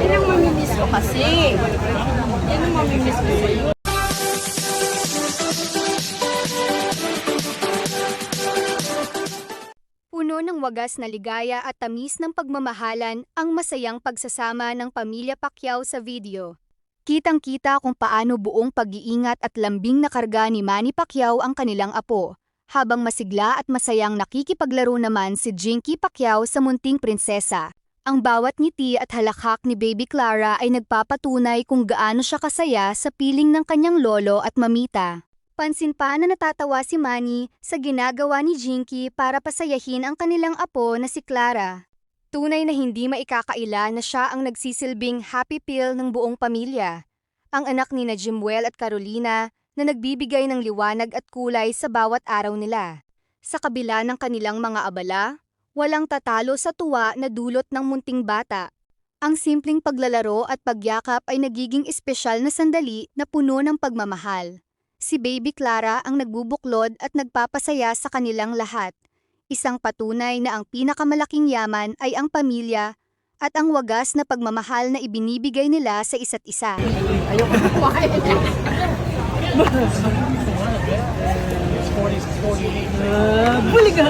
Yan ang mamimiss ko kasi. Yan ang mamimiss ko sa'yo. Puno ng wagas na ligaya at tamis ng pagmamahalan ang masayang pagsasama ng pamilya Pacquiao sa video. Kitang-kita kung paano buong pag-iingat at lambing na karga ni Manny Pacquiao ang kanilang apo, habang masigla at masayang nakikipaglaro naman si Jinky Pacquiao sa munting prinsesa. Ang bawat ngiti at halakhak ni Baby Clara ay nagpapatunay kung gaano siya kasaya sa piling ng kanyang lolo at mamita. Pansin pa na natatawa si Manny sa ginagawa ni Jinky para pasayahin ang kanilang apo na si Clara. Tunay na hindi maikakaila na siya ang nagsisilbing happy pill ng buong pamilya. Ang anak ni na Jimwell at Carolina na nagbibigay ng liwanag at kulay sa bawat araw nila. Sa kabila ng kanilang mga abala, walang tatalo sa tuwa na dulot ng munting bata. Ang simpleng paglalaro at pagyakap ay nagiging espesyal na sandali na puno ng pagmamahal. Si Baby Clara ang nagbubuklod at nagpapasaya sa kanilang lahat. Isang patunay na ang pinakamalaking yaman ay ang pamilya at ang wagas na pagmamahal na ibinibigay nila sa isa't isa. Ayoko na kumain. Buliga.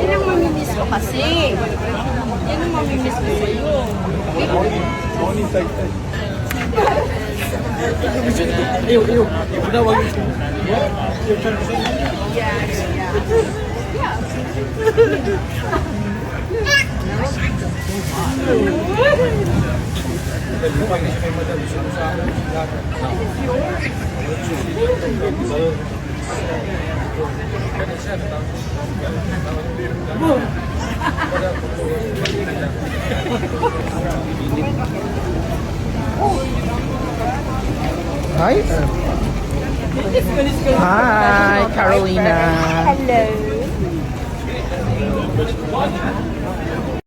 Yan ang mamimiss ko kasi. Yan ang mamimiss ko sa'yo. Ayaw. Wag ito. Hi. Hi, Carolina. Hello.